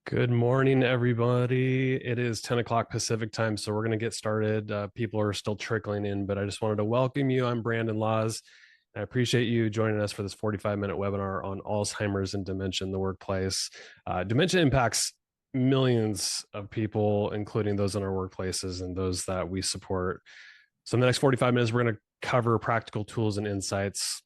Good morning, everybody. It is 10 o'clock Pacific time, so we're going to get started. People are still trickling in, but I just wanted to welcome you. I'm Brandon Laws. I appreciate you joining us for this 45-minute webinar on Alzheimer's and dementia in the workplace. Dementia impacts millions of people, including those in our workplaces and those that we support. So in the next 45 minutes, we're going to cover practical tools and insights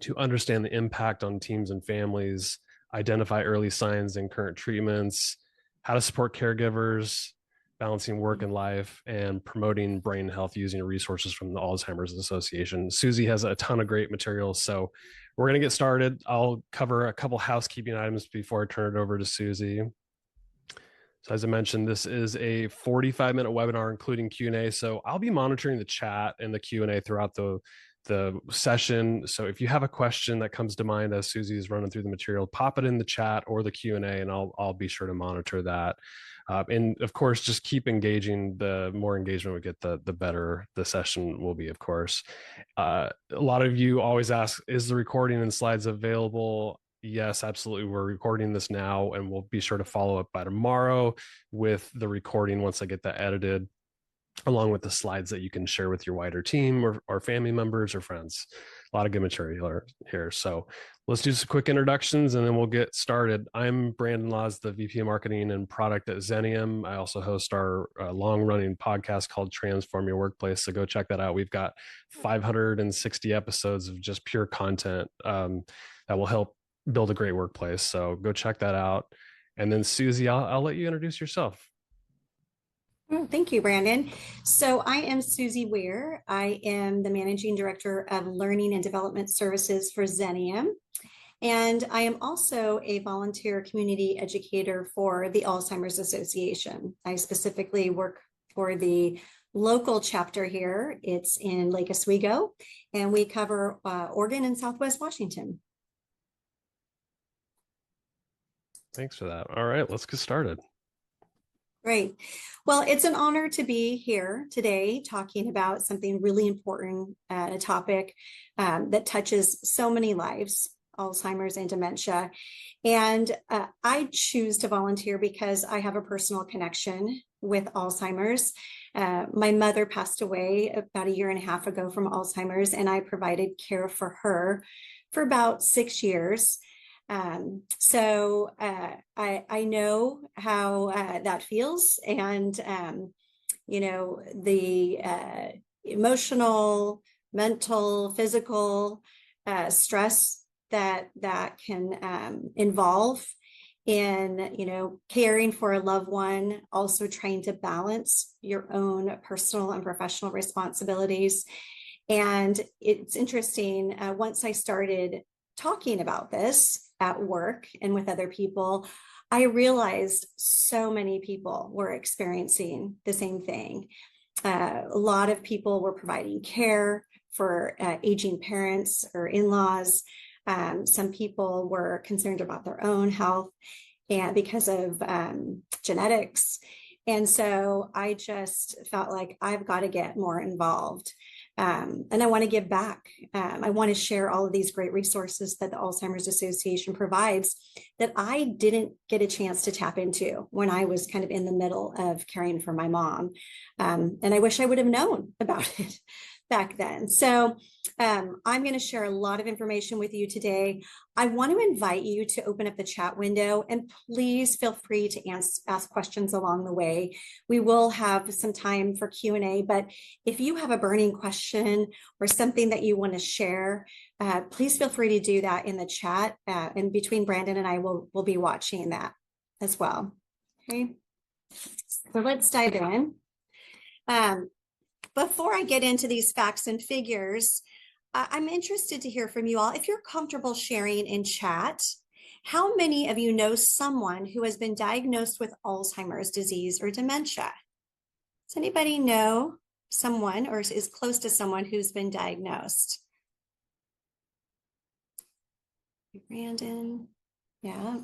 to understand the impact on teams and families, identify early signs and current treatments, how to support caregivers, balancing work and life, and promoting brain health using resources from the Alzheimer's Association. Suzi has a ton of great materials, so we're going to get started. I'll cover a couple housekeeping items before I turn it over to Suzi. So as I mentioned, this is a 45-minute webinar, including Q&A. So I'll be monitoring the chat and the Q&A throughout the session. So if you have a question that comes to mind as Suzi is running through the material, pop it in the chat or the Q&A, and I'll be sure to monitor that. And of course, just keep engaging. The more engagement we get, the better the session will be, of course. A lot of you always ask, is the recording and slides available? Yes, absolutely. We're recording this now, and we'll be sure to follow up by tomorrow with the recording once I get that edited, along with the slides that you can share with your wider team or family members or friends. A lot of good material here. So let's do some quick introductions and then we'll get started. I'm Brandon Laws, the VP of Marketing and Product at Xenium. I also host our long-running podcast called Transform Your Workplace. So go check that out. We've got 560 episodes of just pure content that will help build a great workplace. So go check that out. And then Suzi, I'll let you introduce yourself. Thank you, Brandon. So I am Suzi Wear. I am the Managing Director of Learning and Development Services for Xenium. And I am also a volunteer community educator for the Alzheimer's Association. I specifically work for the local chapter here. It's in Lake Oswego, and we cover Oregon and Southwest Washington. Thanks for that. All right, let's get started. Great. Well, it's an honor to be here today talking about something really important, a topic that touches so many lives, Alzheimer's and dementia. And I choose to volunteer because I have a personal connection with Alzheimer's. My mother passed away about 1.5 years ago from Alzheimer's, and I provided care for her for about 6 years. So I know how that feels, and the emotional, mental, physical stress that can involve in caring for a loved one, also trying to balance your own personal and professional responsibilities. And it's interesting, once I started talking about this at work and with other people, I realized so many people were experiencing the same thing. A lot of people were providing care for aging parents or in-laws. Some people were concerned about their own health and because of genetics. And so I just felt like I've got to get more involved. And I want to give back. I want to share all of these great resources that the Alzheimer's Association provides that I didn't get a chance to tap into when I was kind of in the middle of caring for my mom. And I wish I would have known about it back then. So I'm going to share a lot of information with you today. I want to invite you to open up the chat window, and please feel free to ask questions along the way. We will have some time for Q&A, but if you have a burning question or something that you want to share, please feel free to do that in the chat. And between Brandon and I, we'll be watching that as well. Okay, so let's dive in. Before I get into these facts and figures, I'm interested to hear from you all. If you're comfortable sharing in chat, how many of you know someone who has been diagnosed with Alzheimer's disease or dementia? Does anybody know someone or is close to someone who's been diagnosed? Brandon, yeah.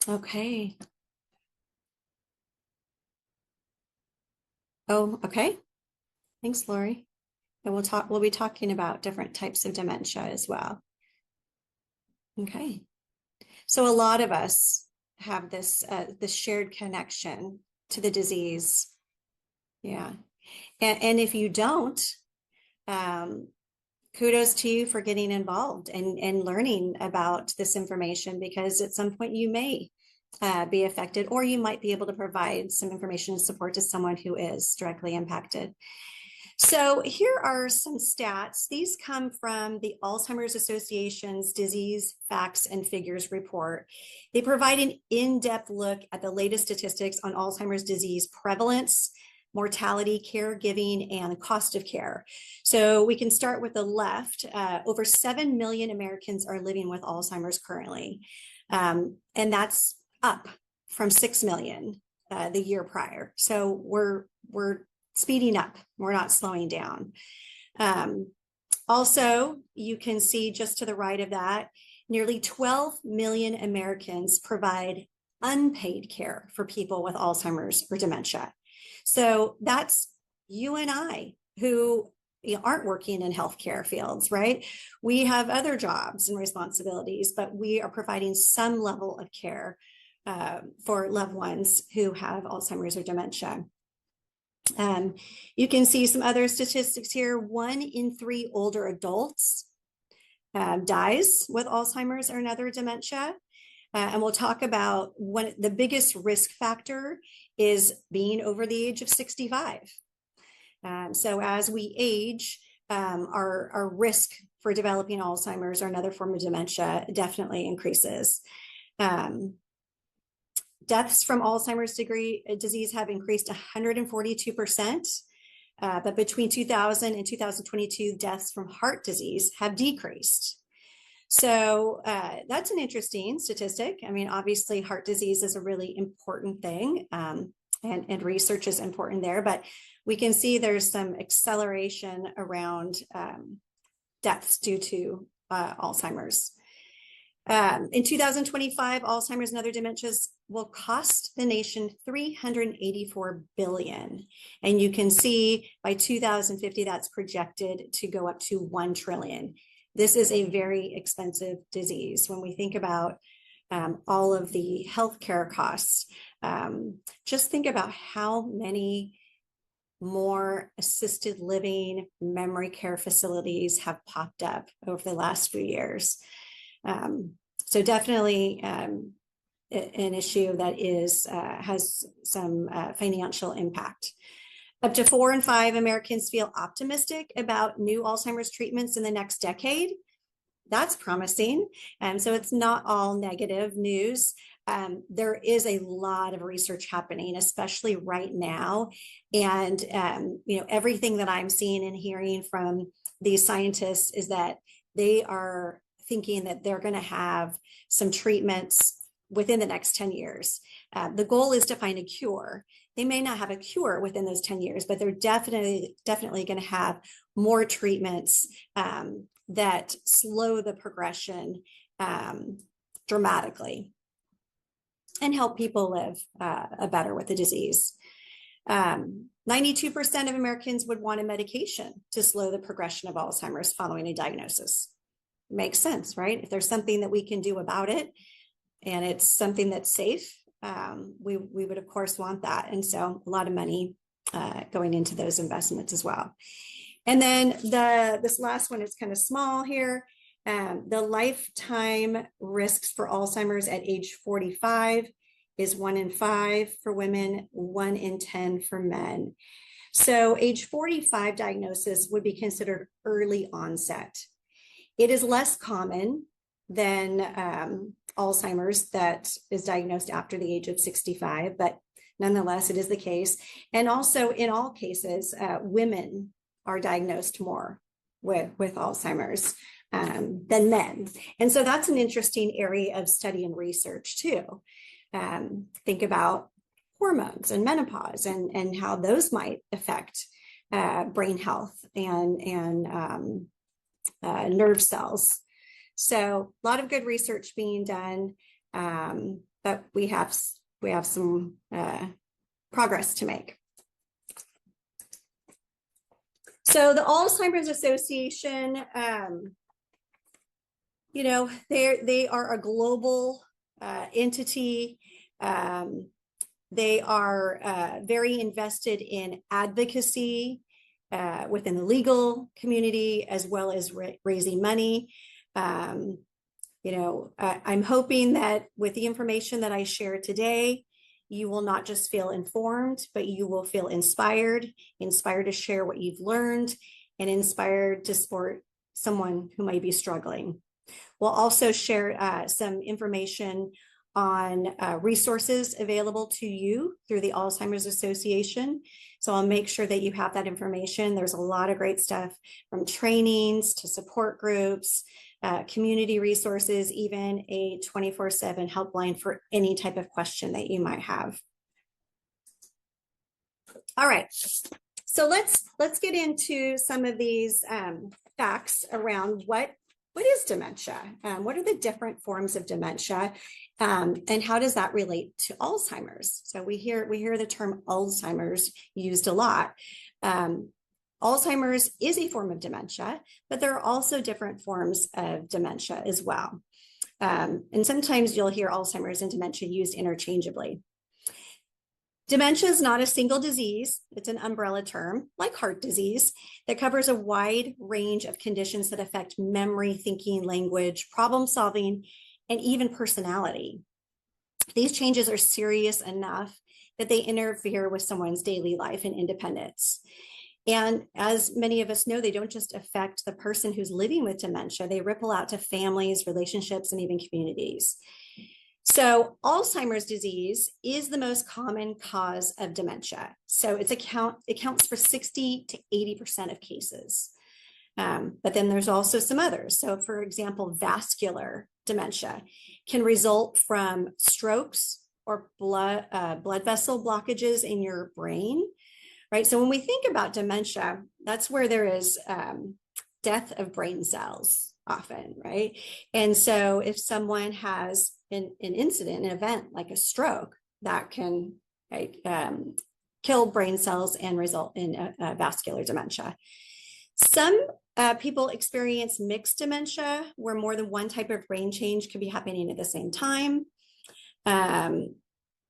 Okay. Oh, okay. Thanks, Lori. And we'll be talking about different types of dementia as well. Okay. So a lot of us have this shared connection to the disease. Yeah. And if you don't, kudos to you for getting involved and learning about this information, because at some point you may be affected, or you might be able to provide some information and support to someone who is directly impacted. So here are some stats. These come from the Alzheimer's Association's Disease Facts and Figures report. They provide an in-depth look at the latest statistics on Alzheimer's disease prevalence, mortality, caregiving, and cost of care. So we can start with the left. Over 7 million Americans are living with Alzheimer's currently. And that's up from 6 million the year prior. So we're speeding up. We're not slowing down. Also, you can see just to the right of that, nearly 12 million Americans provide unpaid care for people with Alzheimer's or dementia. So that's you and I who aren't working in healthcare fields, right? We have other jobs and responsibilities, but we are providing some level of care for loved ones who have Alzheimer's or dementia. You can see some other statistics here. 1 in 3 older adults dies with Alzheimer's or another dementia. And we'll talk about the biggest risk factor is being over the age of 65. So as we age, our risk for developing Alzheimer's or another form of dementia definitely increases. Deaths from Alzheimer's disease have increased 142%, but between 2000 and 2022, deaths from heart disease have decreased. So that's an interesting statistic. I mean, obviously, heart disease is a really important thing, and research is important there, but we can see there's some acceleration around deaths due to Alzheimer's. In 2025, Alzheimer's and other dementias will cost the nation $384 billion. And you can see by 2050, that's projected to go up to $1 trillion. This is a very expensive disease. When we think about all of the healthcare costs, just think about how many more assisted living memory care facilities have popped up over the last few years. So definitely an issue that has some financial impact. Up to 4 in 5 Americans feel optimistic about new Alzheimer's treatments in the next decade. That's promising. So it's not all negative news. There is a lot of research happening, especially right now. And everything that I'm seeing and hearing from these scientists is that they are thinking that they're going to have some treatments within the next 10 years. The goal is to find a cure. They may not have a cure within those 10 years, but they're definitely going to have more treatments that slow the progression dramatically and help people live better with the disease. 92% of Americans would want a medication to slow the progression of Alzheimer's following a diagnosis. Makes sense, right? If there's something that we can do about it and it's something that's safe, we would of course want that. And so a lot of money going into those investments as well. And then this last one is kind of small here. The lifetime risks for Alzheimer's at age 45 is 1 in 5 for women, 1 in 10 for men. So age 45 diagnosis would be considered early onset. It is less common than Alzheimer's that is diagnosed after the age of 65, but nonetheless, it is the case. And also in all cases, women are diagnosed more with Alzheimer's than men. And so that's an interesting area of study and research too. Think about hormones and menopause and how those might affect brain health and nerve cells. So a lot of good research being done, but we have some progress to make. So the Alzheimer's Association, they are a global entity. They are very invested in advocacy within the legal community, as well as raising money. I'm hoping that with the information that I share today, you will not just feel informed, but you will feel inspired to share what you've learned, and inspired to support someone who might be struggling. We'll also share some information on resources available to you through the Alzheimer's Association. So I'll make sure that you have that information. There's a lot of great stuff, from trainings to support groups, community resources, even a 24/7 helpline for any type of question that you might have. All right, so let's get into some of these facts around what is dementia? What are the different forms of dementia? And how does that relate to Alzheimer's? So we hear the term Alzheimer's used a lot. Alzheimer's is a form of dementia, but there are also different forms of dementia as well. And sometimes you'll hear Alzheimer's and dementia used interchangeably. Dementia is not a single disease. It's an umbrella term, like heart disease, that covers a wide range of conditions that affect memory, thinking, language, problem solving, and even personality. These changes are serious enough that they interfere with someone's daily life and independence. And as many of us know, they don't just affect the person who's living with dementia, they ripple out to families, relationships, and even communities. So Alzheimer's disease is the most common cause of dementia. So it accounts for 60 to 80% of cases. But then there's also some others. So for example, vascular dementia can result from strokes or blood vessel blockages in your brain, right? So when we think about dementia, that's where there is death of brain cells often, right? And so if someone has an incident, an event like a stroke, that can kill brain cells and result in vascular dementia. Some people experience mixed dementia, where more than one type of brain change could be happening at the same time.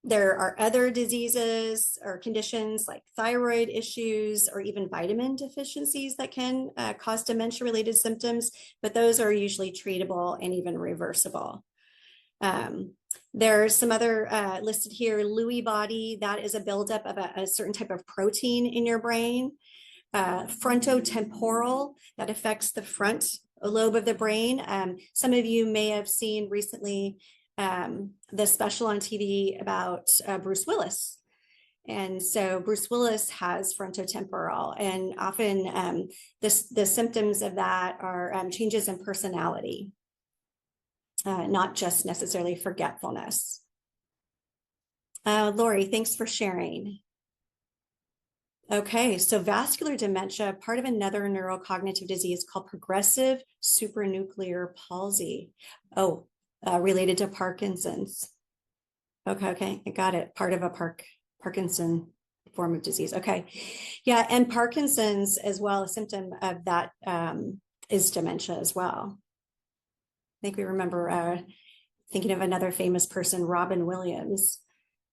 There are other diseases or conditions like thyroid issues or even vitamin deficiencies that can cause dementia-related symptoms, but those are usually treatable and even reversible. There's some other listed here. Lewy body, that is a buildup of a certain type of protein in your brain. Frontotemporal, that affects the front lobe of the brain. Some of you may have seen recently the special on TV about Bruce Willis. And so Bruce Willis has frontotemporal, and often the symptoms of that are changes in personality, not just necessarily forgetfulness. Lori, thanks for sharing. Okay, so vascular dementia, part of another neurocognitive disease called progressive supranuclear palsy. Oh, related to Parkinson's. Okay, I got it. Part of a Parkinson form of disease. Okay, yeah, and Parkinson's as well, a symptom of that is dementia as well. I think we remember thinking of another famous person, Robin Williams,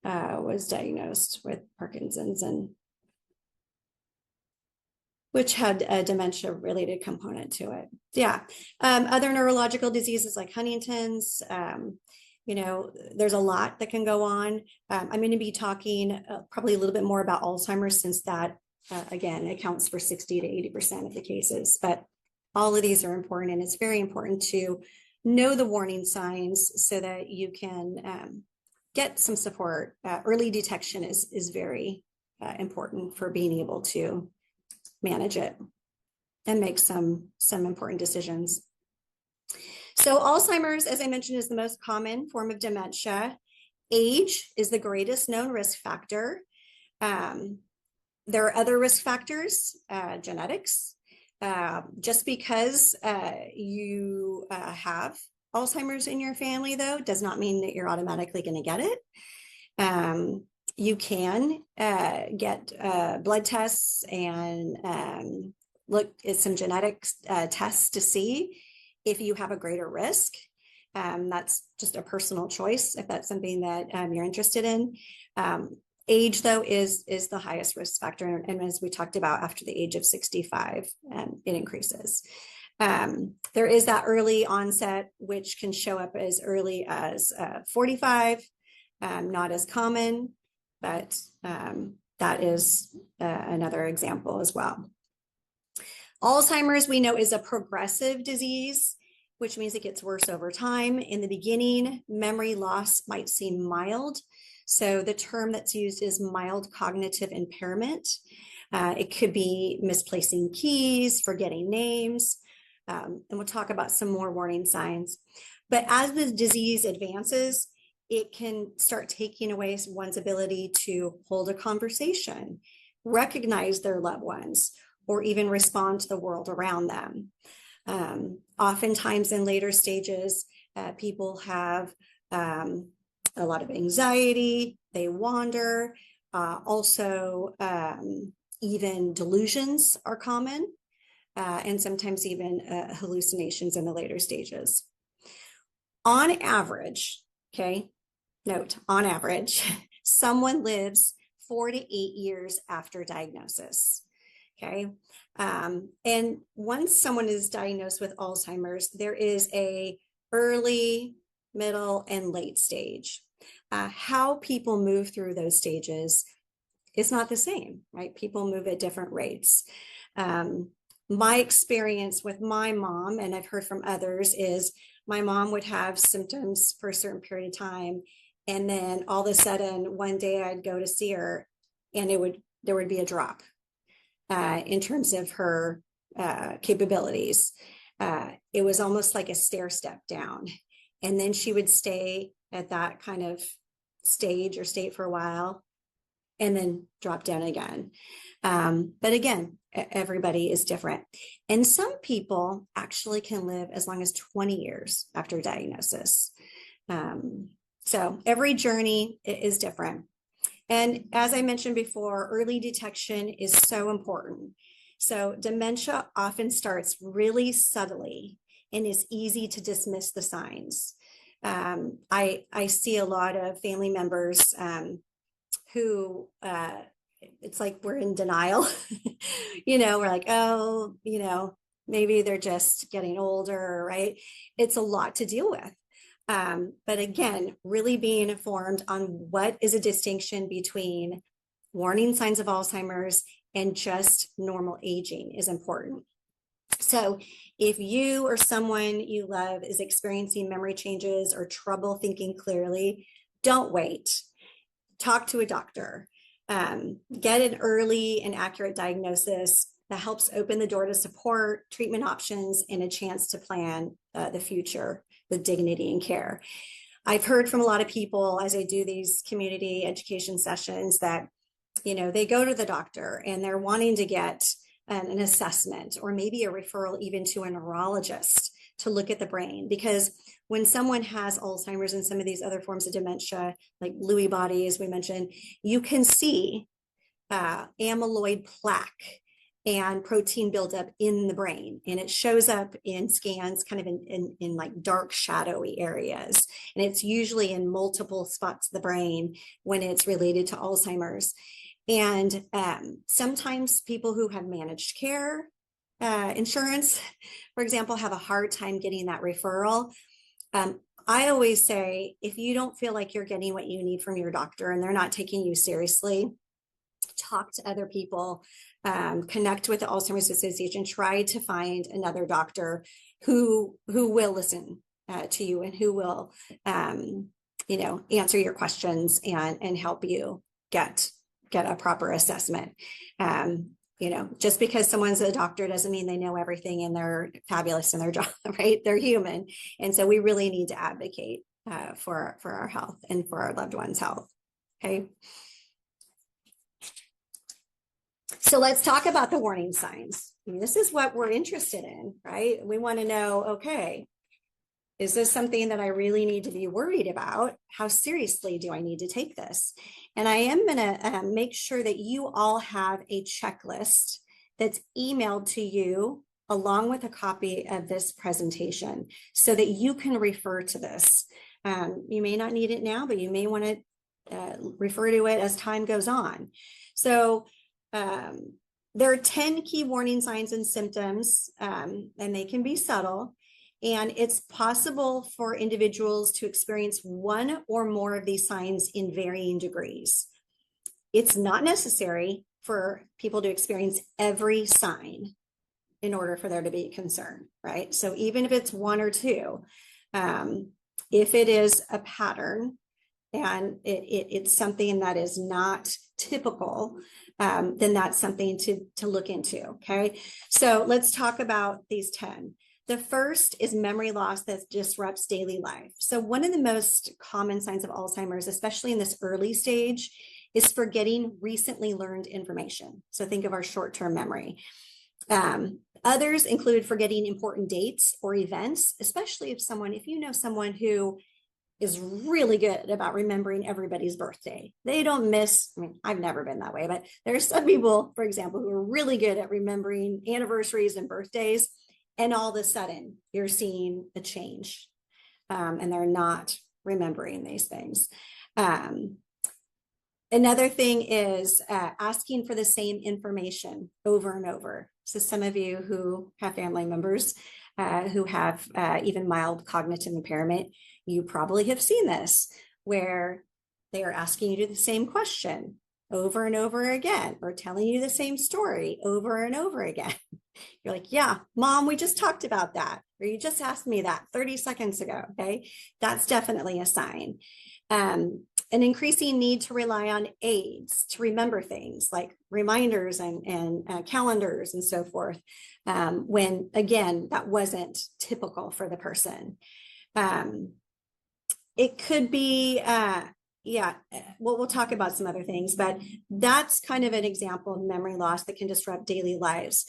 was diagnosed with Parkinson's, and which had a dementia-related component to it. Yeah, other neurological diseases like Huntington's, there's a lot that can go on. I'm going to be talking probably a little bit more about Alzheimer's, since that, again, accounts for 60 to 80% of the cases. But all of these are important, and it's very important to know the warning signs so that you can get some support. Early detection is very important for being able to manage it and make some important decisions. So Alzheimer's, as I mentioned, is the most common form of dementia. Age is the greatest known risk factor. There are other risk factors, genetics. Just because you have Alzheimer's in your family, though, does not mean that you're automatically going to get it. You can get blood tests and look at some genetic tests to see if you have a greater risk. That's just a personal choice if that's something that you're interested in. Age, though, is the highest risk factor. And as we talked about, after the age of 65, it increases. There is that early onset, which can show up as early as 45, not as common, but that is another example as well. Alzheimer's, we know, is a progressive disease, which means it gets worse over time. In the beginning, memory loss might seem mild. So the term that's used is mild cognitive impairment. It could be misplacing keys, forgetting names, and we'll talk about some more warning signs. But as the disease advances, it can start taking away one's ability to hold a conversation, recognize their loved ones, or even respond to the world around them. Oftentimes in later stages, people have a lot of anxiety, they wander, also even delusions are common, and sometimes even hallucinations in the later stages. On average, okay, note, on average, someone lives 4 to 8 years after diagnosis. Okay. And once someone is diagnosed with Alzheimer's, there is a early, middle, and late stage. How people move through those stages is not the same, right? People move at different rates. My experience with my mom, and I've heard from others, is my mom would have symptoms for a certain period of time. And then all of a sudden, one day I'd go to see her and there would be a drop in terms of her capabilities. It was almost like a stair step down. And then she would stay at that kind of stage or state for a while and then drop down again. But again, everybody is different. And some people actually can live as long as 20 years after diagnosis. So every journey is different. And as I mentioned before, early detection is so important. So dementia often starts really subtly and is easy to dismiss the signs. I see a lot of family members who it's like we're in denial. We're like, oh, maybe they're just getting older, right? It's a lot to deal with. But again, really being informed on what is a distinction between warning signs of Alzheimer's and just normal aging is important. So if you or someone you love is experiencing memory changes or trouble thinking clearly, don't wait. Talk to a doctor. Get an early and accurate diagnosis that helps open the door to support, treatment options, and a chance to plan the future with dignity and care. I've heard from a lot of people as I do these community education sessions that, they go to the doctor and they're wanting to get an assessment or maybe a referral even to a neurologist to look at the brain. Because when someone has Alzheimer's and some of these other forms of dementia, like Lewy body, as we mentioned, you can see amyloid plaque and protein buildup in the brain. And it shows up in scans kind of in like dark shadowy areas. And it's usually in multiple spots of the brain when it's related to Alzheimer's. And sometimes people who have managed care insurance, for example, have a hard time getting that referral. I always say, if you don't feel like you're getting what you need from your doctor and they're not taking you seriously, talk to other people, connect with the Alzheimer's Association, try to find another doctor who will listen to you and who will, answer your questions and help you get a proper assessment. Just because someone's a doctor doesn't mean they know everything and they're fabulous in their job, right? They're human. And so we really need to advocate for our health and for our loved ones' health. Okay. So let's talk about the warning signs. This is what we're interested in, right? We want to know, okay, is this something that I really need to be worried about? How seriously do I need to take this? And I am going to make sure that you all have a checklist that's emailed to you along with a copy of this presentation so that you can refer to this. You may not need it now, but you may want to refer to it as time goes on. So there are 10 key warning signs and symptoms, and they can be subtle. And it's possible for individuals to experience one or more of these signs in varying degrees. It's not necessary for people to experience every sign in order for there to be concern, right? So even if it's one or two, if it is a pattern and it's something that is not typical, then that's something to look into, okay? So let's talk about these 10. The first is memory loss that disrupts daily life. So one of the most common signs of Alzheimer's, especially in this early stage, is forgetting recently learned information. So think of our short-term memory. Others include forgetting important dates or events, especially if you know someone who is really good about remembering everybody's birthday. They don't miss, I mean, I've never been that way, but there are some people, for example, who are really good at remembering anniversaries and birthdays. And all of a sudden you're seeing a change, and they're not remembering these things. Another thing is asking for the same information over and over. So some of you who have family members who have even mild cognitive impairment, you probably have seen this, where they are asking you the same question over and over again, or telling you the same story over and over again. You're like, yeah, mom, we just talked about that, or you just asked me that 30 seconds ago. Okay, that's definitely a sign. An increasing need to rely on aids to remember things like reminders and calendars and so forth, when again, that wasn't typical for the person. It could be, we'll talk about some other things, but that's kind of an example of memory loss that can disrupt daily lives.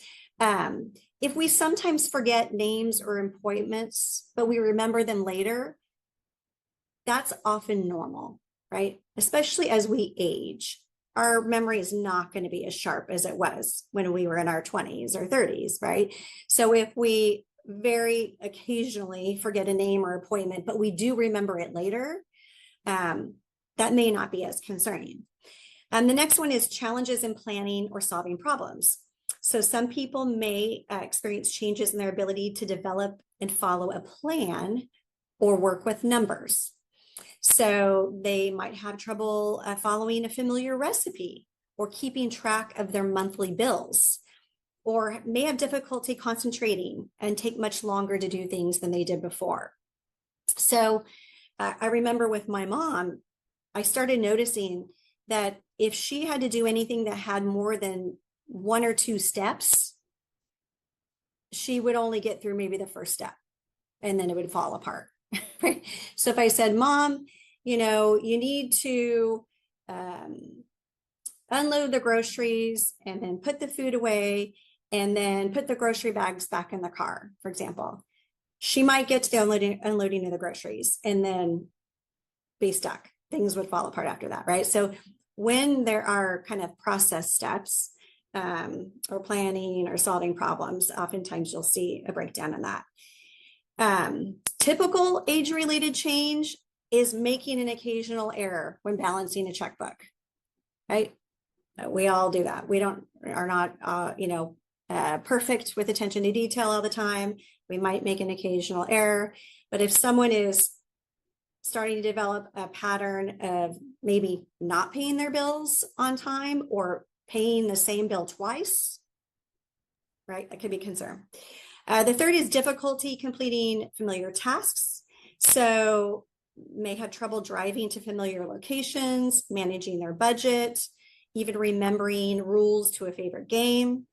If we sometimes forget names or appointments, but we remember them later, that's often normal, right? Especially as we age, our memory is not going to be as sharp as it was when we were in our 20s or 30s, right? So if we very occasionally forget a name or appointment, but we do remember it later, that may not be as concerning. The next one is challenges in planning or solving problems. So some people may experience changes in their ability to develop and follow a plan or work with numbers. So they might have trouble following a familiar recipe or keeping track of their monthly bills, or may have difficulty concentrating and take much longer to do things than they did before. So I remember with my mom, I started noticing that if she had to do anything that had more than one or two steps, she would only get through maybe the first step, and then it would fall apart. Right? So if I said, Mom, you need to unload the groceries and then put the food away and then put the grocery bags back in the car, for example, she might get to the unloading of the groceries and then be stuck. Things would fall apart after that, right? So when there are kind of process steps or planning or solving problems, oftentimes you'll see a breakdown in that. Typical age-related change is making an occasional error when balancing a checkbook, right? We all do that. We are not, perfect with attention to detail all the time. We might make an occasional error, but if someone is starting to develop a pattern of maybe not paying their bills on time or paying the same bill twice, right? That could be a concern. The third is difficulty completing familiar tasks. So may have trouble driving to familiar locations, managing their budget, even remembering rules to a favorite game.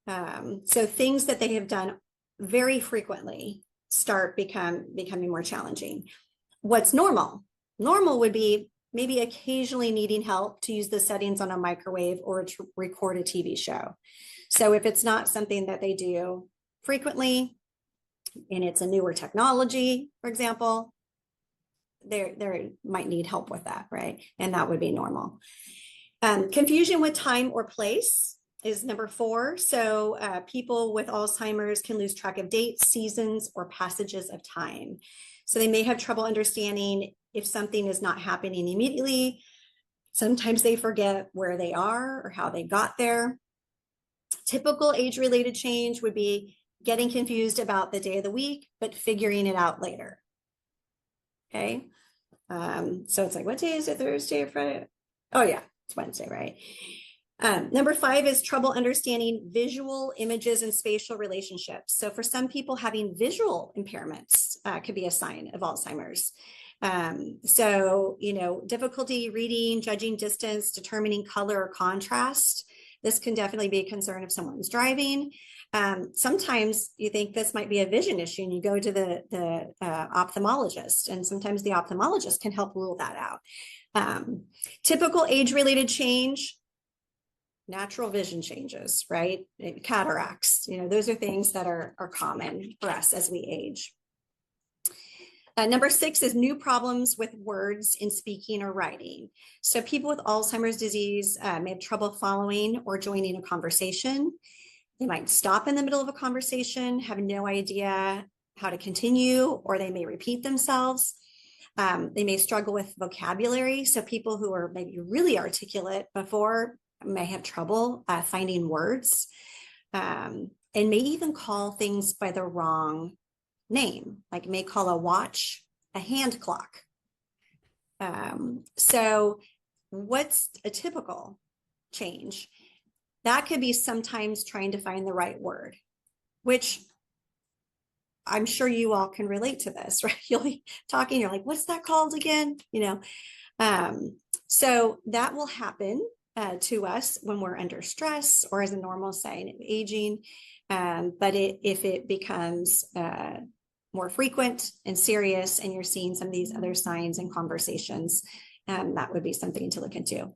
So things that they have done very frequently start becoming more challenging. What's normal? Normal would be maybe occasionally needing help to use the settings on a microwave or to record a TV show. So if it's not something that they do frequently and it's a newer technology, for example, they might need help with that, right? And that would be normal. Confusion with time or place. is number 4. So people with Alzheimer's can lose track of dates, seasons, or passages of time. So they may have trouble understanding if something is not happening immediately. Sometimes they forget where they are or how they got there. Typical age-related change would be getting confused about the day of the week, but figuring it out later. Okay. So it's like, what day is it? Thursday or Friday? Oh yeah, it's Wednesday, right? Number 5 is trouble understanding visual images and spatial relationships. So for some people, having visual impairments could be a sign of Alzheimer's. So, difficulty reading, judging distance, determining color or contrast. This can definitely be a concern if someone's driving. Sometimes you think this might be a vision issue and you go to the ophthalmologist, and sometimes the ophthalmologist can help rule that out. Typical age-related change, natural vision changes, right? Cataracts, those are things that are common for us as we age. Number 6 is new problems with words in speaking or writing. So people with Alzheimer's disease may have trouble following or joining a conversation. They might stop in the middle of a conversation, have no idea how to continue, or they may repeat themselves. They may struggle with vocabulary. So people who are maybe really articulate before may have trouble finding words, and may even call things by the wrong name, like may call a watch a hand clock. So what's a typical change? That could be sometimes trying to find the right word, which I'm sure you all can relate to this, right? You'll be talking, you're like, what's that called again? So that will happen to us when we're under stress or as a normal sign of aging. But if it becomes more frequent and serious, and you're seeing some of these other signs and conversations, that would be something to look into.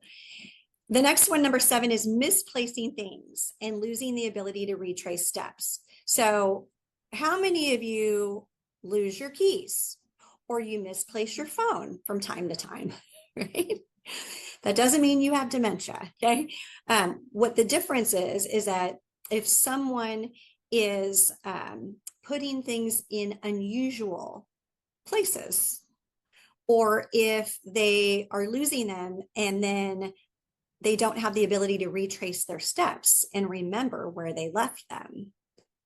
The next one, number 7, is misplacing things and losing the ability to retrace steps. So how many of you lose your keys or you misplace your phone from time to time, right? That doesn't mean you have dementia, okay? What the difference is that if someone is putting things in unusual places, or if they are losing them and then they don't have the ability to retrace their steps and remember where they left them,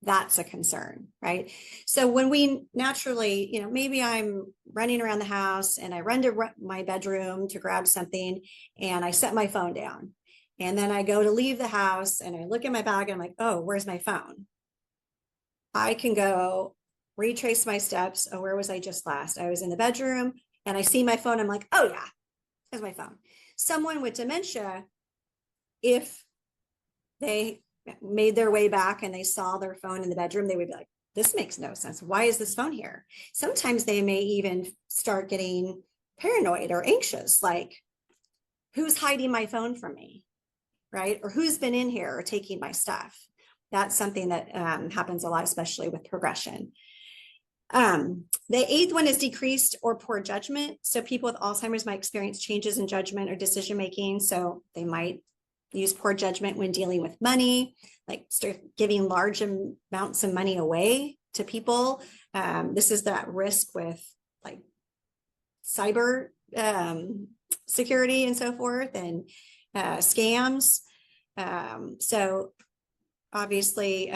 that's a concern, right? So when we naturally, maybe I'm running around the house and I run to my bedroom to grab something and I set my phone down. And then I go to leave the house and I look at my bag and I'm like, oh, where's my phone? I can go retrace my steps. Oh, where was I just last? I was in the bedroom and I see my phone. I'm like, oh yeah, there's my phone. Someone with dementia, if they made their way back and they saw their phone in the bedroom, they would be like, this makes no sense. Why is this phone here? Sometimes they may even start getting paranoid or anxious, like, who's hiding my phone from me, right? Or who's been in here or taking my stuff? That's something that happens a lot, especially with progression. The 8th one is decreased or poor judgment. So people with Alzheimer's might experience changes in judgment or decision making. So they might use poor judgment when dealing with money, like start giving large amounts of money away to people. This is that risk with like cyber security and so forth, and scams. So obviously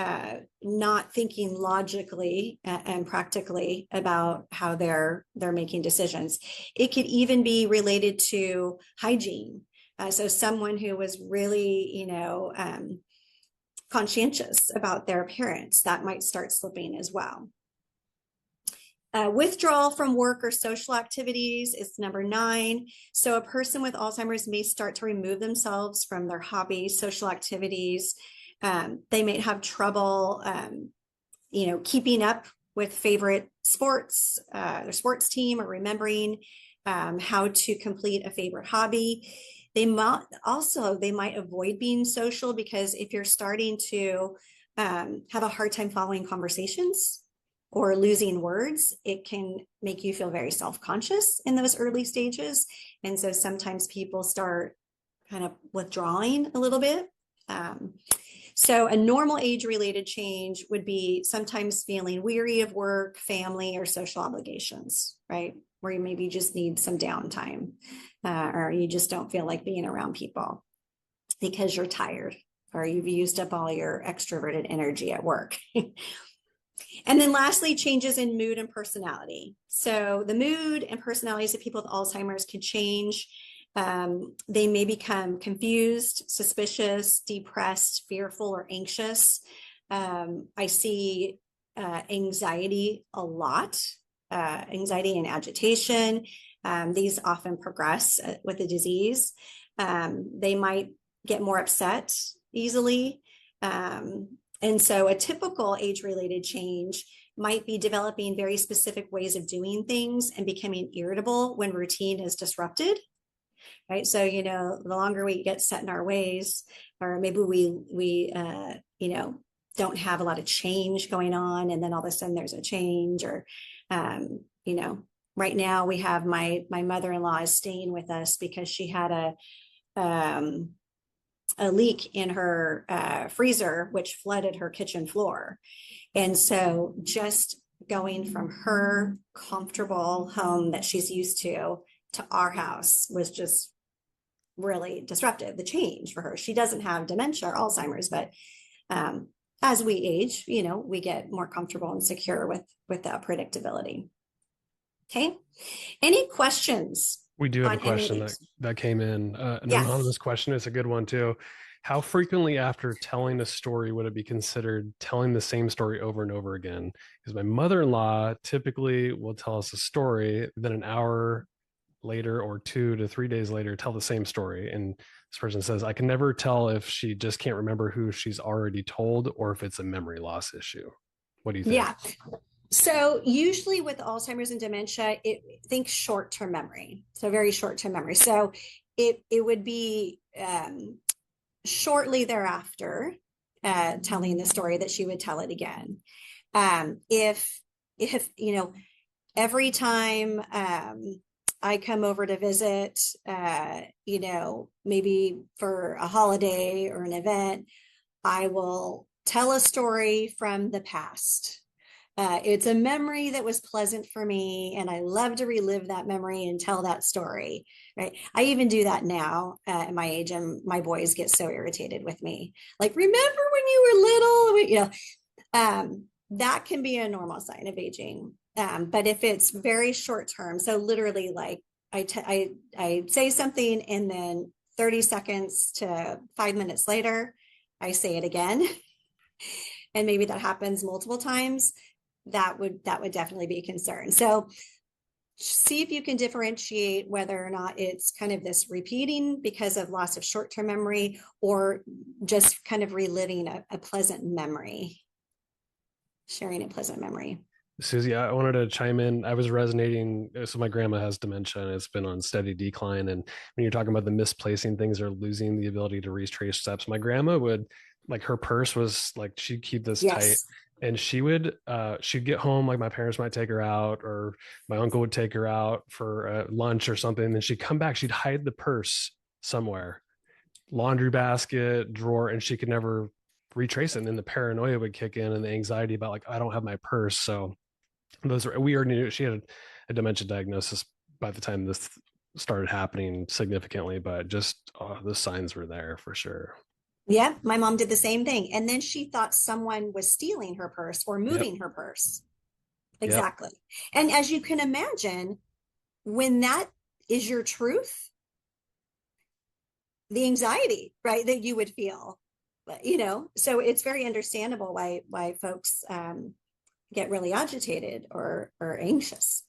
not thinking logically and practically about how they're making decisions. It could even be related to hygiene. So someone who was really, conscientious about their appearance, that might start slipping as well. Withdrawal from work or social activities is number 9. So a person with Alzheimer's may start to remove themselves from their hobbies, social activities. They may have trouble, keeping up with favorite sports, their sports team, or remembering how to complete a favorite hobby. They might avoid being social, because if you're starting to have a hard time following conversations or losing words, it can make you feel very self-conscious in those early stages. And so sometimes people start kind of withdrawing a little bit. So a normal age-related change would be sometimes feeling weary of work, family, or social obligations, right? Where you maybe just need some downtime, or you just don't feel like being around people because you're tired or you've used up all your extroverted energy at work. And then lastly, changes in mood and personality. So the mood and personalities of people with Alzheimer's can change. They may become confused, suspicious, depressed, fearful, or anxious. I see anxiety a lot, anxiety and agitation. These often progress with the disease. They might get more upset easily. And so a typical age-related change might be developing very specific ways of doing things and becoming irritable when routine is disrupted, right? So, the longer we get set in our ways, or maybe we don't have a lot of change going on, and then all of a sudden there's a change, or, right now we have my mother-in-law is staying with us because she had a leak in her freezer, which flooded her kitchen floor. And so just going from her comfortable home that she's used to our house was just really disruptive, the change for her. She doesn't have dementia or Alzheimer's, but as we age, we get more comfortable and secure with that predictability. Okay. Any questions? We do have a question that came in, an anonymous question. It's a good one too. How frequently after telling a story would it be considered telling the same story over and over again? Because my mother-in-law typically will tell us a story, then an hour later or 2 to 3 days later, tell the same story. And this person says, I can never tell if she just can't remember who she's already told or if it's a memory loss issue. What do you think? Yeah. So usually with Alzheimer's and dementia, think short-term memory. So very short-term memory. So it would be shortly thereafter telling the story that she would tell it again. If every time I come over to visit, maybe for a holiday or an event, I will tell a story from the past. It's a memory that was pleasant for me, and I love to relive that memory and tell that story, right? I even do that now at my age, and my boys get so irritated with me. Like, remember when you were little? That can be a normal sign of aging. But if it's very short term, so literally like I say something and then 30 seconds to 5 minutes later, I say it again. And maybe that happens multiple times. That would definitely be a concern. So see if you can differentiate whether or not it's kind of this repeating because of loss of short-term memory, or just kind of reliving a pleasant memory, sharing a pleasant memory. Suzi, I wanted to chime in. I was resonating. So my grandma has dementia and it's been on steady decline. And when you're talking about the misplacing things or losing the ability to retrace steps, my grandma would, like, her purse was like, she'd keep this tight, and she'd get home, like my parents might take her out or my uncle would take her out for lunch or something. And then she'd come back, she'd hide the purse somewhere, laundry basket, drawer, and she could never retrace it. And then the paranoia would kick in and the anxiety about, like, I don't have my purse. So we already knew she had a dementia diagnosis by the time this started happening significantly, but just the signs were there for sure. Yeah, my mom did the same thing. And then she thought someone was stealing her purse or moving her purse. Exactly. And as you can imagine, when that is your truth, the anxiety, right, that you would feel, so it's very understandable why folks get really agitated or anxious.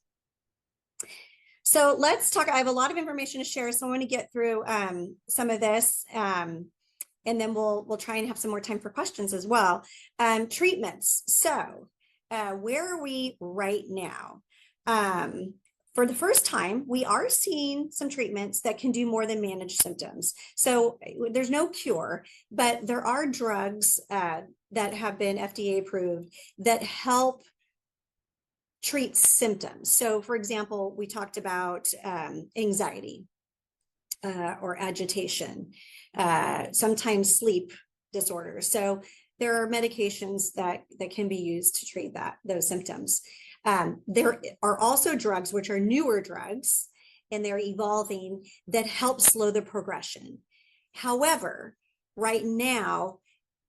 So let's talk. I have a lot of information to share, so I want to get through some of this, and then we'll try and have some more time for questions as well. Treatments. So where are we right now? For the first time, we are seeing some treatments that can do more than manage symptoms. So there's no cure, but there are drugs that have been FDA approved that help treat symptoms. So for example, we talked about anxiety or agitation, sometimes sleep disorders. So there are medications that can be used to treat those symptoms. There are also drugs, which are newer drugs, and they're evolving, that help slow the progression. However, right now,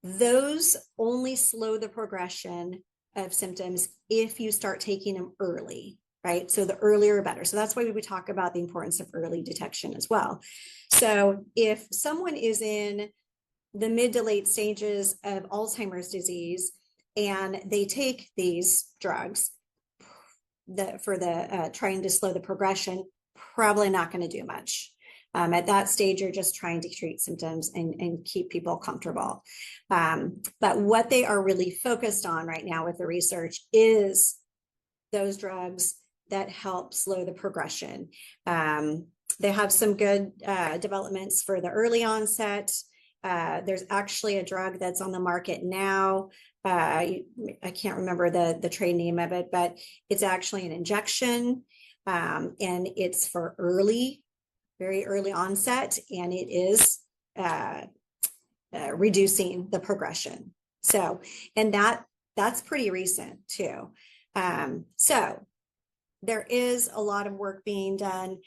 those only slow the progression of symptoms if you start taking them early, right? So the earlier better. So that's why we talk about the importance of early detection as well. So if someone is in the mid to late stages of Alzheimer's disease and they take these drugs for trying to slow the progression, probably not going to do much. At that stage, you're just trying to treat symptoms and keep people comfortable. But what they are really focused on right now with the research is those drugs that help slow the progression. They have some good developments for the early onset. There's actually a drug that's on the market now. I can't remember the trade name of it, but it's actually an injection, and it's for very early onset, and it is reducing the progression. So, and that's pretty recent too. So there is a lot of work being done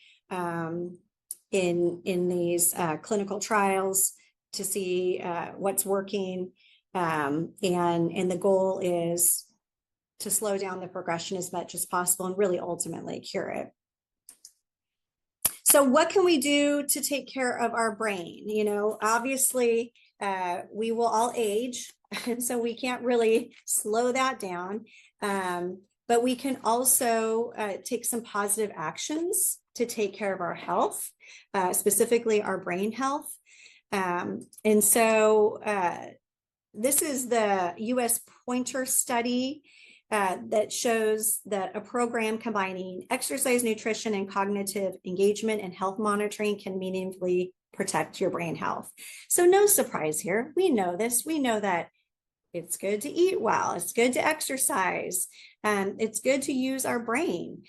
in these clinical trials to see what's working, and the goal is to slow down the progression as much as possible and really ultimately cure it. So what can we do to take care of our brain? You know, obviously we will all age, and so we can't really slow that down. But we can also take some positive actions to take care of our health, specifically our brain health. And so this is the US Pointer study that shows that a program combining exercise, nutrition, and cognitive engagement and health monitoring can meaningfully protect your brain health. So no surprise here. We know this. We know that it's good to eat well. It's good to exercise. It's good to use our brain.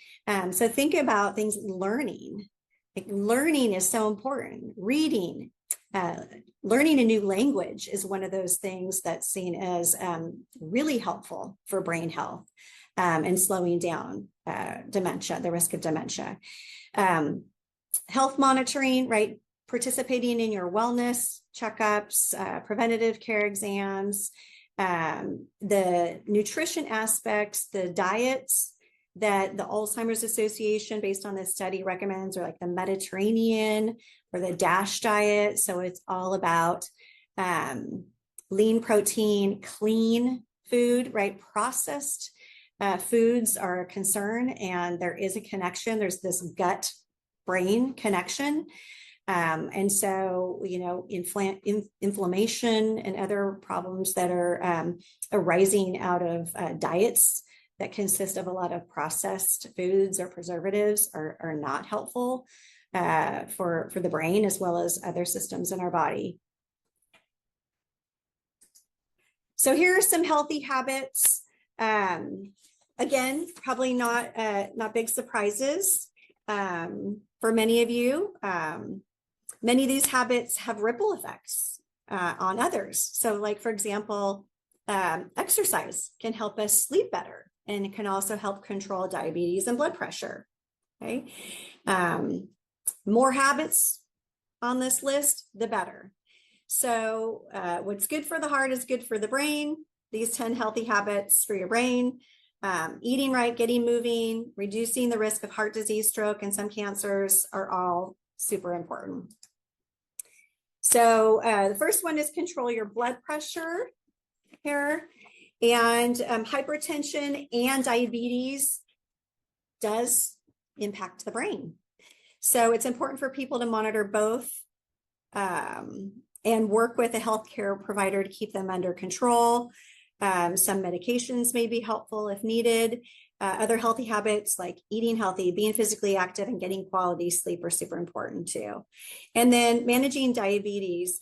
So think about things learning. Like learning is so important. Reading, learning a new language is one of those things that's seen as really helpful for brain health and slowing down dementia, the risk of dementia. Health monitoring, right? Participating in your wellness checkups, preventative care exams, the nutrition aspects, the diets that the Alzheimer's Association, based on this study, recommends are like the Mediterranean or the DASH diet. So it's all about lean protein, clean food, right? Processed foods are a concern, and there is a connection. There's this gut-brain connection. And so, you know, inflammation and other problems that are arising out of diets that consist of a lot of processed foods or preservatives are not helpful for the brain as well as other systems in our body. So here are some healthy habits. Again, probably not big surprises for many of you. Many of these habits have ripple effects on others. So like, for example, exercise can help us sleep better, and it can also help control diabetes and blood pressure. Okay. More habits on this list, the better. So what's good for the heart is good for the brain. These 10 healthy habits for your brain: eating right, getting moving, reducing the risk of heart disease, stroke, and some cancers are all super important. So the first one is control your blood pressure here. And hypertension and diabetes does impact the brain. So it's important for people to monitor both and work with a healthcare provider to keep them under control. Some medications may be helpful if needed. Other healthy habits like eating healthy, being physically active, and getting quality sleep are super important too. And then managing diabetes,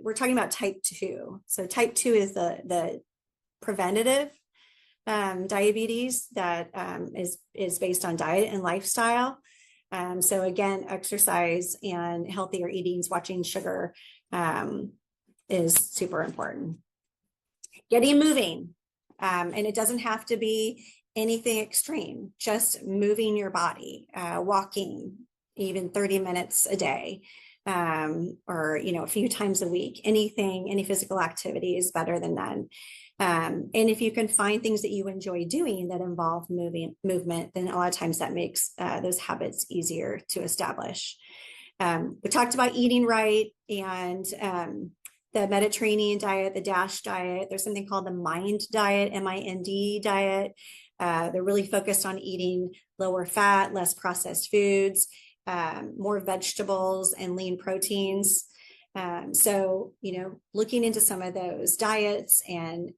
we're talking about type 2. So type 2 is the preventative diabetes that is based on diet and lifestyle. So again, exercise and healthier eatings, watching sugar, is super important. Getting moving. And it doesn't have to be anything extreme, just moving your body, walking even 30 minutes a day, or, a few times a week. Any physical activity is better than none. And if you can find things that you enjoy doing that involve movement, then a lot of times that makes those habits easier to establish. We talked about eating right and the Mediterranean diet, the DASH diet. There's something called the MIND diet, MIND diet. They're really focused on eating lower fat, less processed foods, more vegetables and lean proteins. So, looking into some of those diets and,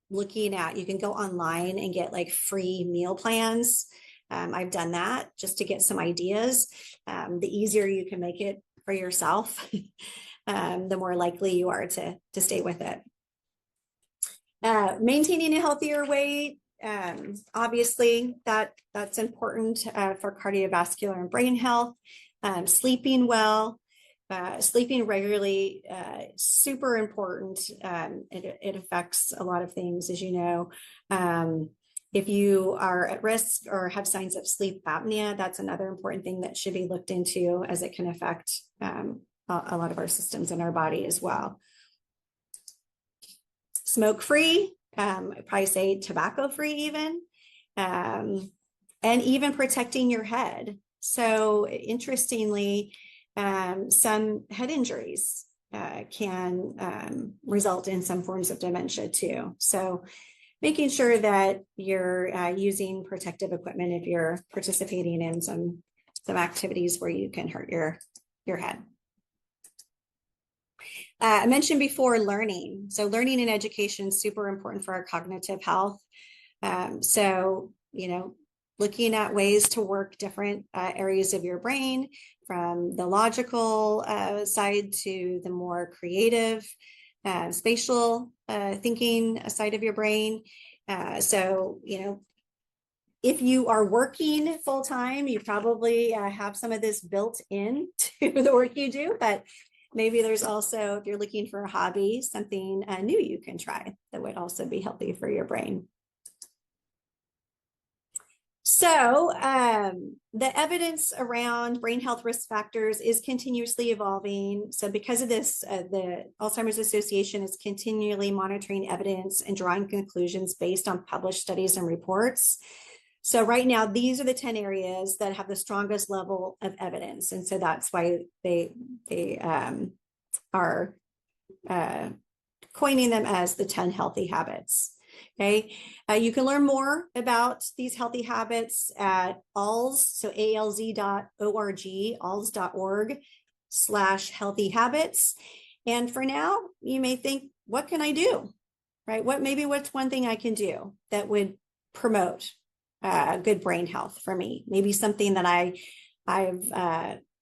looking at, you can go online and get like free meal plans. I've done that just to get some ideas. The easier you can make it for yourself, the more likely you are to stay with it. Maintaining a healthier weight, obviously that's important for cardiovascular and brain health. Sleeping well, sleeping regularly, super important. It affects a lot of things, as you know. If you are at risk or have signs of sleep apnea, that's another important thing that should be looked into, as it can affect a lot of our systems in our body as well. Smoke-free, I'd probably say tobacco-free even, and even protecting your head. So interestingly, some head injuries can result in some forms of dementia too. So making sure that you're using protective equipment if you're participating in some activities where you can hurt your head. I mentioned before learning. So learning and education is super important for our cognitive health. So, looking at ways to work different areas of your brain, from the logical side to the more creative, spatial thinking side of your brain. So, if you are working full time, you probably have some of this built in to the work you do, but maybe there's also, if you're looking for a hobby, something new you can try that would also be healthy for your brain. So the evidence around brain health risk factors is continuously evolving. So because of this, the Alzheimer's Association is continually monitoring evidence and drawing conclusions based on published studies and reports. So right now, these are the 10 areas that have the strongest level of evidence. And so that's why they are coining them as the 10 healthy habits. Okay, you can learn more about these healthy habits at ALZ, so alz.org, alz.org/healthy habits. And for now, you may think, what can I do? Right? What's one thing I can do that would promote good brain health for me? Maybe something that I've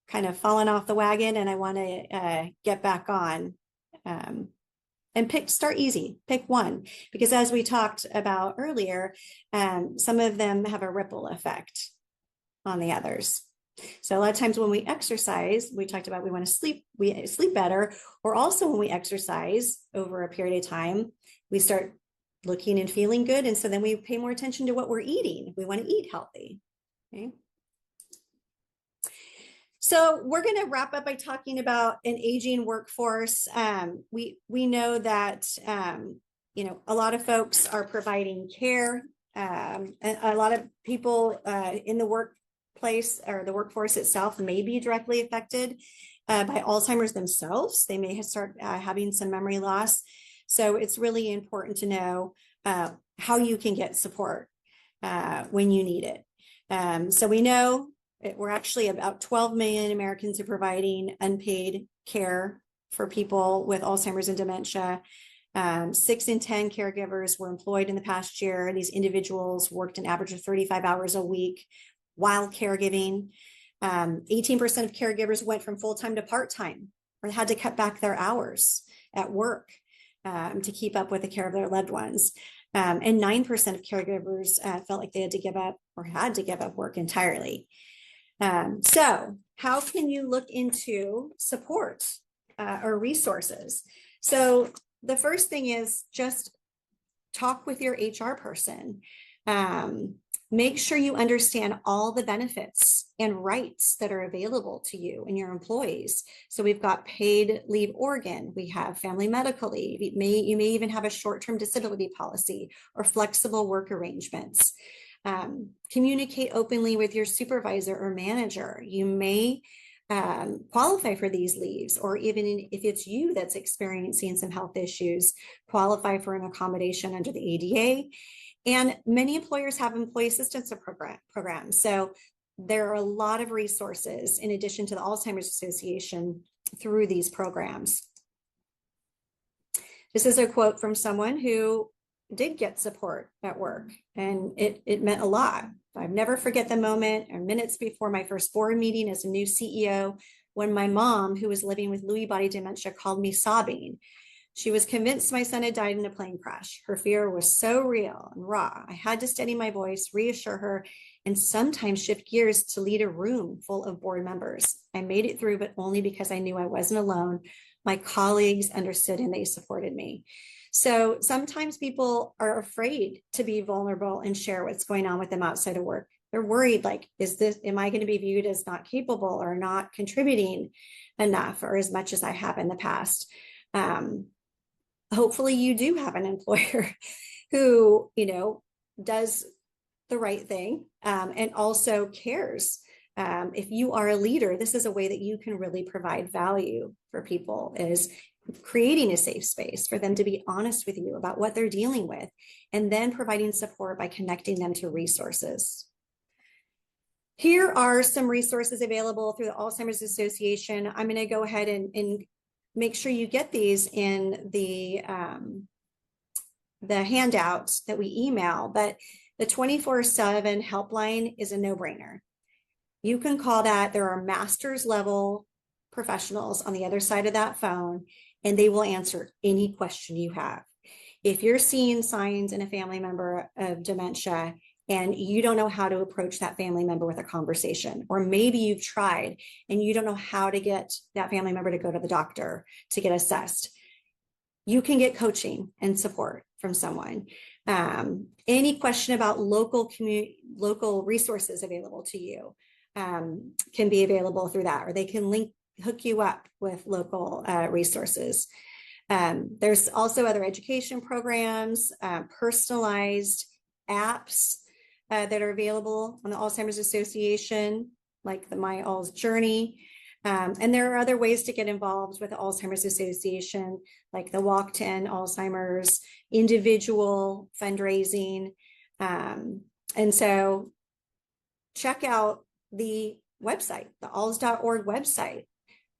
kind of fallen off the wagon and I want to get back on. And start easy, pick one, because as we talked about earlier, some of them have a ripple effect on the others. So a lot of times when we exercise, we talked about we want to we sleep better, or also when we exercise over a period of time, we start looking and feeling good. And so then we pay more attention to what we're eating. We want to eat healthy. Okay. So we're going to wrap up by talking about an aging workforce. We know that a lot of folks are providing care, and a lot of people in the workplace or the workforce itself may be directly affected by Alzheimer's themselves. They may start having some memory loss. So it's really important to know how you can get support when you need it. So we know we're actually about 12 million Americans are providing unpaid care for people with Alzheimer's and dementia. 6 in 10 caregivers were employed in the past year. These individuals worked an average of 35 hours a week while caregiving. 18% of caregivers went from full-time to part-time or had to cut back their hours at work to keep up with the care of their loved ones. And 9% of caregivers felt like they had to give up work entirely. So how can you look into support or resources? So the first thing is just talk with your HR person. Make sure you understand all the benefits and rights that are available to you and your employees. So we've got paid leave Oregon, we have family medical leave, you may even have a short-term disability policy or flexible work arrangements. Communicate openly with your supervisor or manager. You may qualify for these leaves, or even if it's you that's experiencing some health issues, qualify for an accommodation under the ADA. And many employers have employee assistance programs. So there are a lot of resources in addition to the Alzheimer's Association through these programs. This is a quote from someone who did get support at work, and it meant a lot. I'll never forget the moment or minutes before my first board meeting as a new CEO when my mom, who was living with Lewy body dementia, called me sobbing. She was convinced my son had died in a plane crash. Her fear was so real and raw. I had to steady my voice, reassure her, and sometimes shift gears to lead a room full of board members. I made it through, but only because I knew I wasn't alone. My colleagues understood and they supported me. So sometimes people are afraid to be vulnerable and share what's going on with them outside of work. They're worried, like, am I going to be viewed as not capable or not contributing enough or as much as I have in the past? Hopefully you do have an employer who, does the right thing and also cares. If you are a leader, this is a way that you can really provide value for people, is creating a safe space for them to be honest with you about what they're dealing with, and then providing support by connecting them to resources. Here are some resources available through the Alzheimer's Association. I'm going to go ahead and make sure you get these in the handouts that we email, but the 24/7 helpline is a no-brainer. You can call that. There are master's level professionals on the other side of that phone, and they will answer any question you have. If you're seeing signs in a family member of dementia and you don't know how to approach that family member with a conversation, or maybe you've tried and you don't know how to get that family member to go to the doctor to get assessed, you can get coaching and support from someone. Any question about local resources available to you can be available through that, or they can hook you up with local resources. There's also other education programs, personalized apps that are available on the Alzheimer's Association, like the My Alz Journey. And there are other ways to get involved with the Alzheimer's Association, like the Walk to End Alzheimer's, individual fundraising. And so check out the website, the alz.org website,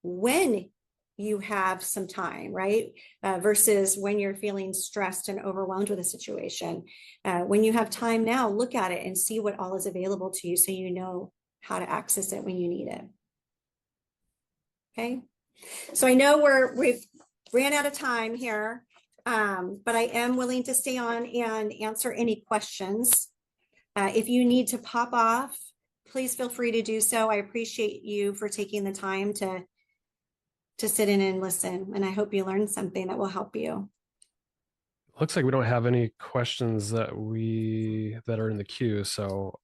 when you have some time, right? Versus when you're feeling stressed and overwhelmed with a situation. When you have time now, look at it and see what all is available to you so you know how to access it when you need it. Okay, so I know we've ran out of time here, but I am willing to stay on and answer any questions. If you need to pop off, please feel free to do so. I appreciate you for taking the time to sit in and listen, and I hope you learned something that will help you. Looks like we don't have any questions that are in the queue. So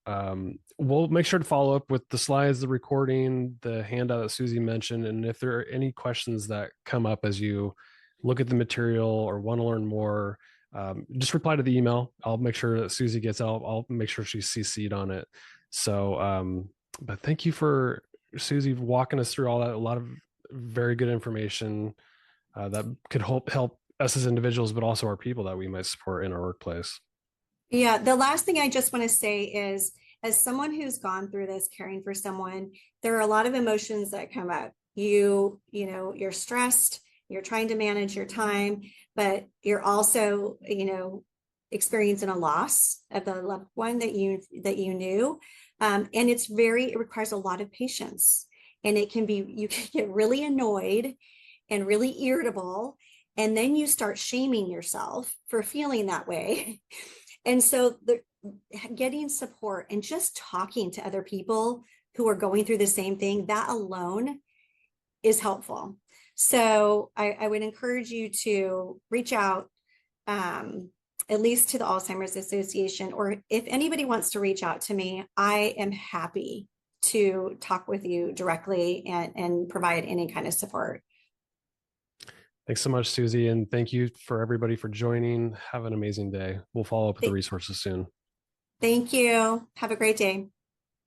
we'll make sure to follow up with the slides, the recording, the handout that Suzi mentioned. And if there are any questions that come up as you look at the material or want to learn more, just reply to the email. I'll make sure that Suzi gets out. I'll make sure she's CC'd on it. So, but thank you for Suzi walking us through all that. A lot of very good information that could help us as individuals, but also our people that we might support in our workplace. Yeah, the last thing I just want to say is, as someone who's gone through this, caring for someone, there are a lot of emotions that come up. You're stressed, you're trying to manage your time, but you're also, experiencing a loss of the loved one that you knew. And it requires a lot of patience. And you can get really annoyed and really irritable. And then you start shaming yourself for feeling that way. And so getting support and just talking to other people who are going through the same thing, that alone is helpful. So I would encourage you to reach out, at least to the Alzheimer's Association, or if anybody wants to reach out to me, I am happy to talk with you directly and provide any kind of support. Thanks so much, Suzi. And thank you for everybody for joining. Have an amazing day. We'll follow up with the resources soon. Thank you. Have a great day.